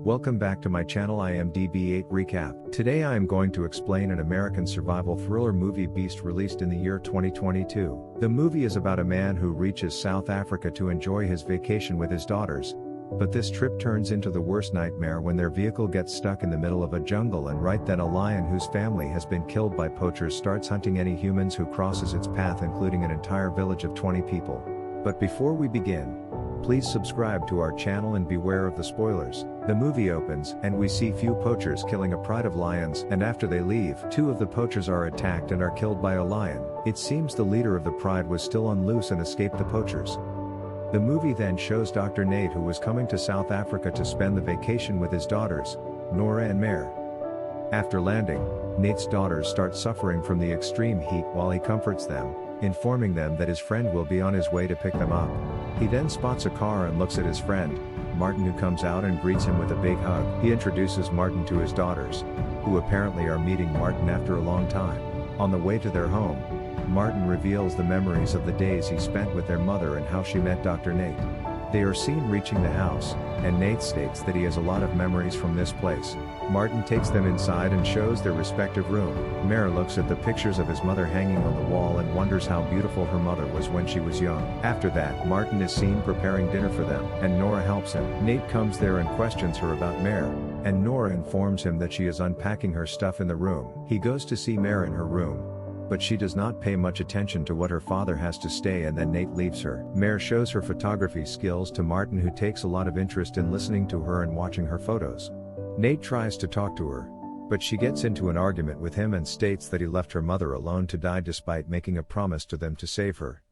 Welcome back to my channel IMDb 8 Recap. Today I am going to explain an American survival thriller movie Beast released in the year 2022. The movie is about a man who reaches South Africa to enjoy his vacation with his daughters. But this trip turns into the worst nightmare when their vehicle gets stuck in the middle of a jungle, and right then a lion whose family has been killed by poachers starts hunting any humans who crosses its path, including an entire village of 20 people. But before we begin, please subscribe to our channel and beware of the spoilers. The movie opens, and we see few poachers killing a pride of lions, and after they leave, two of the poachers are attacked and are killed by a lion. It seems the leader of the pride was still on loose and escaped the poachers. The movie then shows Dr. Nate, who was coming to South Africa to spend the vacation with his daughters, Nora and Mare. After landing, Nate's daughters start suffering from the extreme heat while he comforts them, informing them that his friend will be on his way to pick them up. He then spots a car and looks at his friend, Martin, who comes out and greets him with a big hug. He introduces Martin to his daughters, who apparently are meeting Martin after a long time. On the way to their home, Martin reveals the memories of the days he spent with their mother and how she met Dr. Nate. They are seen reaching the house, and Nate states that he has a lot of memories from this place. Martin takes them inside and shows their respective room. Mare looks at the pictures of his mother hanging on the wall and wonders how beautiful her mother was when she was young. After that, Martin is seen preparing dinner for them, and Nora helps him. Nate comes there and questions her about Mare, and Nora informs him that she is unpacking her stuff in the room. He goes to see Mare in her room, but she does not pay much attention to what her father has to say, and then Nate leaves her. Mare shows her photography skills to Martin, who takes a lot of interest in listening to her and watching her photos. Nate tries to talk to her, but she gets into an argument with him and states that he left her mother alone to die despite making a promise to them to save her.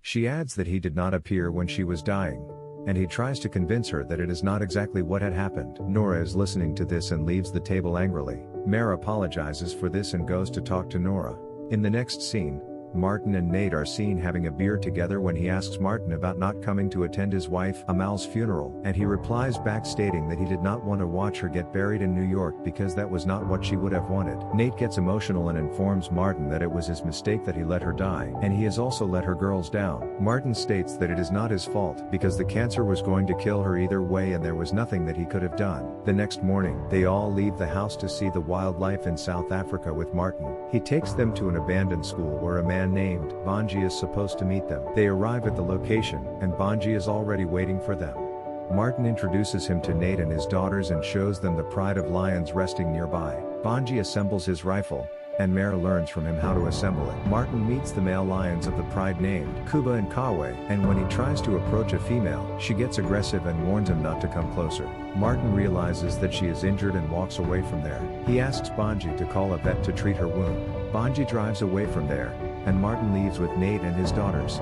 She adds that he did not appear when she was dying, and he tries to convince her that it is not exactly what had happened. Nora is listening to this and leaves the table angrily. Mare apologizes for this and goes to talk to Nora. In the next scene, Martin and Nate are seen having a beer together when he asks Martin about not coming to attend his wife Amal's funeral, and he replies back stating that he did not want to watch her get buried in New York because that was not what she would have wanted. Nate gets emotional and informs Martin that it was his mistake that he let her die, and he has also let her girls down. Martin states that it is not his fault because the cancer was going to kill her either way and there was nothing that he could have done. The next morning, they all leave the house to see the wildlife in South Africa with Martin. He takes them to an abandoned school where a man named Bonji is supposed to meet them. They arrive at the location, and Bonji is already waiting for them. Martin introduces him to Nate and his daughters and shows them the pride of lions resting nearby. Bonji assembles his rifle, and Mare learns from him how to assemble it. Martin meets the male lions of the pride named Kuba and Kawe, and when he tries to approach a female, she gets aggressive and warns him not to come closer. Martin realizes that she is injured and walks away from there. He asks Bonji to call a vet to treat her wound. Bonji drives away from there, and Martin leaves with Nate and his daughters.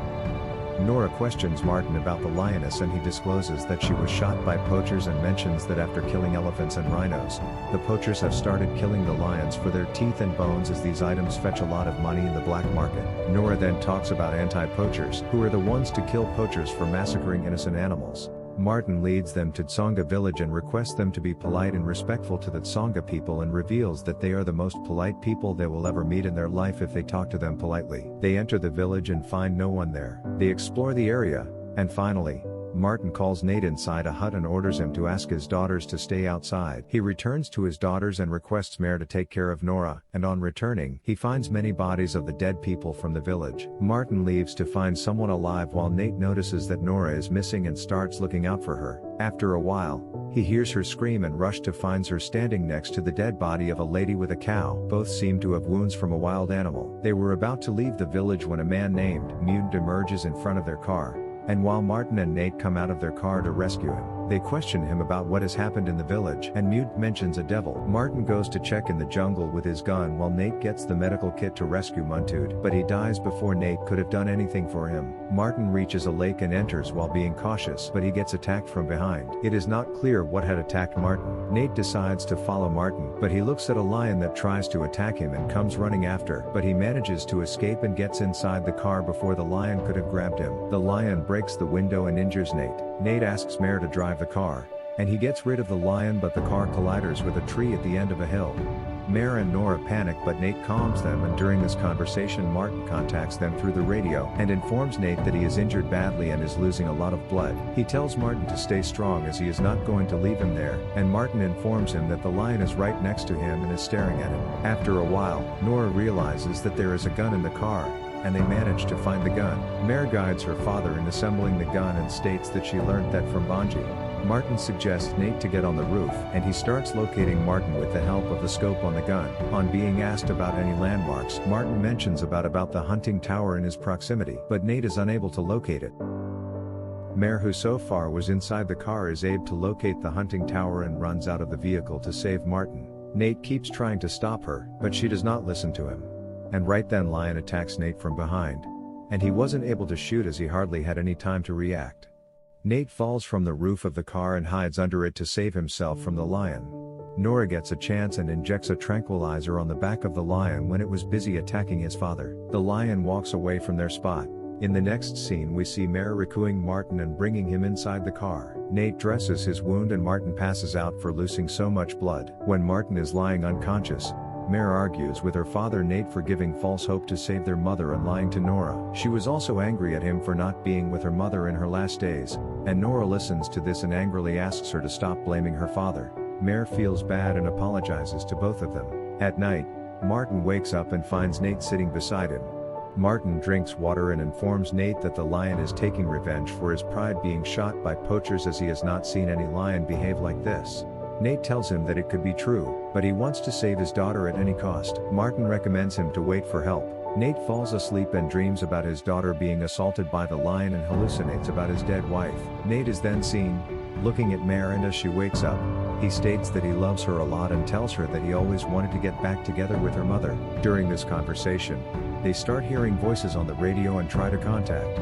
Nora questions Martin about the lioness, and he discloses that she was shot by poachers and mentions that after killing elephants and rhinos, the poachers have started killing the lions for their teeth and bones, as these items fetch a lot of money in the black market. Nora then talks about anti-poachers, who are the ones to kill poachers for massacring innocent animals. Martin leads them to Tsonga village and requests them to be polite and respectful to the Tsonga people, and reveals that they are the most polite people they will ever meet in their life if they talk to them politely. They enter the village and find no one there. They explore the area, and finally, Martin calls Nate inside a hut and orders him to ask his daughters to stay outside. He returns to his daughters and requests Mare to take care of Nora, and on returning, he finds many bodies of the dead people from the village. Martin leaves to find someone alive while Nate notices that Nora is missing and starts looking out for her. After a while, he hears her scream and rushes to find her standing next to the dead body of a lady with a cow. Both seem to have wounds from a wild animal. They were about to leave the village when a man named Mutant emerges in front of their car, and while Martin and Nate come out of their car to rescue him, they question him about what has happened in the village, and Mute mentions a devil. Martin goes to check in the jungle with his gun while Nate gets the medical kit to rescue Muntud, but he dies before Nate could have done anything for him. Martin reaches a lake and enters while being cautious, but he gets attacked from behind. It is not clear what had attacked Martin. Nate decides to follow Martin, but he looks at a lion that tries to attack him and comes running after, but he manages to escape and gets inside the car before the lion could have grabbed him. The lion breaks the window and injures Nate. Nate asks Mare to drive the car, and he gets rid of the lion, but the car collides with a tree at the end of a hill. Mare and Nora panic, but Nate calms them, and during this conversation Martin contacts them through the radio and informs Nate that he is injured badly and is losing a lot of blood. He tells Martin to stay strong as he is not going to leave him there, and Martin informs him that the lion is right next to him and is staring at him. After a while, Nora realizes that there is a gun in the car, and they manage to find the gun. Mare guides her father in assembling the gun and states that she learned that from Bonji. Martin suggests Nate to get on the roof, and he starts locating Martin with the help of the scope on the gun. On being asked about any landmarks, Martin mentions about the hunting tower in his proximity, but Nate is unable to locate it. Mare, who so far was inside the car, is able to locate the hunting tower and runs out of the vehicle to save Martin. Nate keeps trying to stop her, but she does not listen to him. And right then Lion attacks Nate from behind. And he wasn't able to shoot as he hardly had any time to react. Nate falls from the roof of the car and hides under it to save himself from the lion. Nora gets a chance and injects a tranquilizer on the back of the lion when it was busy attacking his father. The lion walks away from their spot. In the next scene we see Mare rescuing Martin and bringing him inside the car. Nate dresses his wound and Martin passes out for losing so much blood. When Martin is lying unconscious, Mare argues with her father Nate for giving false hope to save their mother and lying to Nora. She was also angry at him for not being with her mother in her last days, and Nora listens to this and angrily asks her to stop blaming her father. Mare feels bad and apologizes to both of them. At night, Martin wakes up and finds Nate sitting beside him. Martin drinks water and informs Nate that the lion is taking revenge for his pride being shot by poachers, as he has not seen any lion behave like this. Nate tells him that it could be true, but he wants to save his daughter at any cost. Martin recommends him to wait for help. Nate falls asleep and dreams about his daughter being assaulted by the lion and hallucinates about his dead wife. Nate is then seen looking at Mare, and as she wakes up, he states that he loves her a lot and tells her that he always wanted to get back together with her mother. During this conversation, they start hearing voices on the radio and try to contact.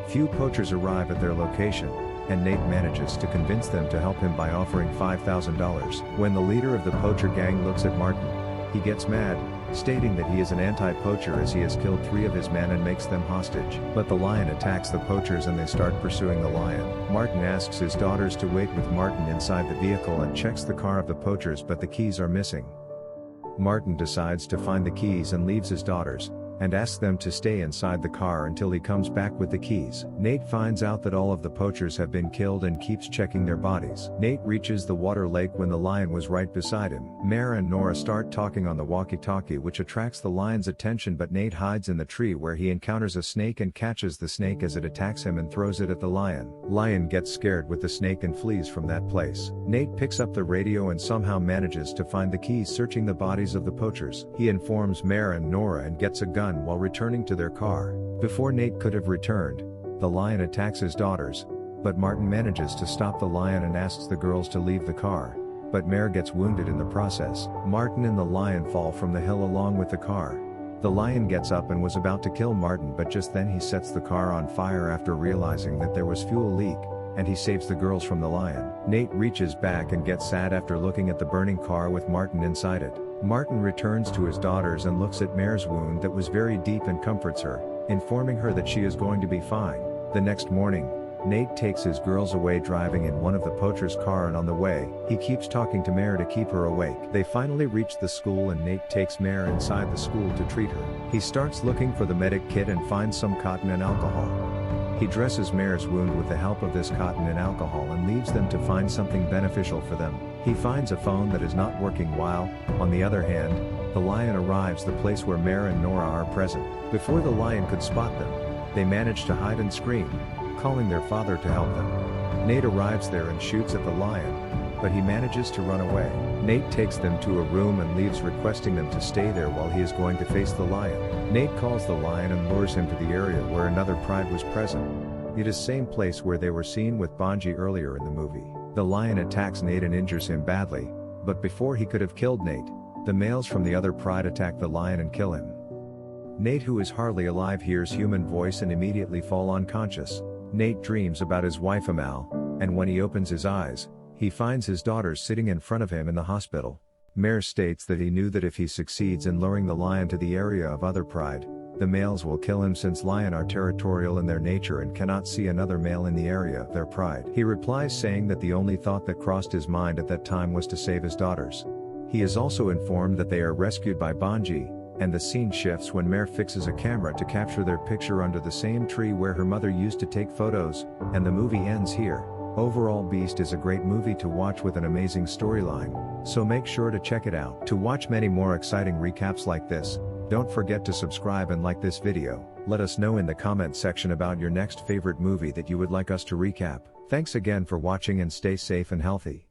Few poachers arrive at their location, and Nate manages to convince them to help him by offering $5,000. When the leader of the poacher gang looks at Martin, he gets mad, stating that he is an anti-poacher as he has killed 3 of his men and makes them hostage. But the lion attacks the poachers and they start pursuing the lion. Martin asks his daughters to wait with Martin inside the vehicle and checks the car of the poachers, but the keys are missing. Martin decides to find the keys and leaves his daughters, and asks them to stay inside the car until he comes back with the keys. Nate finds out that all of the poachers have been killed and keeps checking their bodies. Nate reaches the water lake when the lion was right beside him. Mare and Nora start talking on the walkie-talkie, which attracts the lion's attention, but Nate hides in the tree where he encounters a snake and catches the snake as it attacks him and throws it at the lion. Lion gets scared with the snake and flees from that place. Nate picks up the radio and somehow manages to find the keys, searching the bodies of the poachers. He informs Mare and Nora and gets a gun while returning to their car. Before Nate could have returned, the lion attacks his daughters, but Martin manages to stop the lion and asks the girls to leave the car, but Mare gets wounded in the process. Martin and the lion fall from the hill along with the car. The lion gets up and was about to kill Martin, but just then he sets the car on fire after realizing that there was fuel leak, and he saves the girls from the lion. Nate reaches back and gets sad after looking at the burning car with Martin inside it. Martin returns to his daughters and looks at Mare's wound that was very deep and comforts her, informing her that she is going to be fine. The next morning, Nate takes his girls away driving in one of the poacher's car, and on the way, he keeps talking to Mare to keep her awake. They finally reach the school and Nate takes Mare inside the school to treat her. He starts looking for the medic kit and finds some cotton and alcohol. He dresses Mare's wound with the help of this cotton and alcohol and leaves them to find something beneficial for them. He finds a phone that is not working while, on the other hand, the lion arrives the place where Mare and Nora are present. Before the lion could spot them, they manage to hide and scream, calling their father to help them. Nate arrives there and shoots at the lion, but he manages to run away. Nate takes them to a room and leaves, requesting them to stay there while he is going to face the lion. Nate calls the lion and lures him to the area where another pride was present. It is same place where they were seen with Bonji earlier in the movie. The lion attacks Nate and injures him badly, but before he could have killed Nate, the males from the other pride attack the lion and kill him. Nate, who is hardly alive, hears human voice and immediately fall unconscious. Nate dreams about his wife Amal, and when he opens his eyes, he finds his daughters sitting in front of him in the hospital. Mare states that he knew that if he succeeds in luring the lion to the area of other pride, the males will kill him, since lion are territorial in their nature and cannot see another male in the area of their pride. He replies saying that the only thought that crossed his mind at that time was to save his daughters. He is also informed that they are rescued by Bonji, and the scene shifts when Mare fixes a camera to capture their picture under the same tree where her mother used to take photos, and the movie ends here. Overall, Beast is a great movie to watch with an amazing storyline, so make sure to check it out. To watch many more exciting recaps like this, don't forget to subscribe and like this video. Let us know in the comment section about your next favorite movie that you would like us to recap. Thanks again for watching and stay safe and healthy.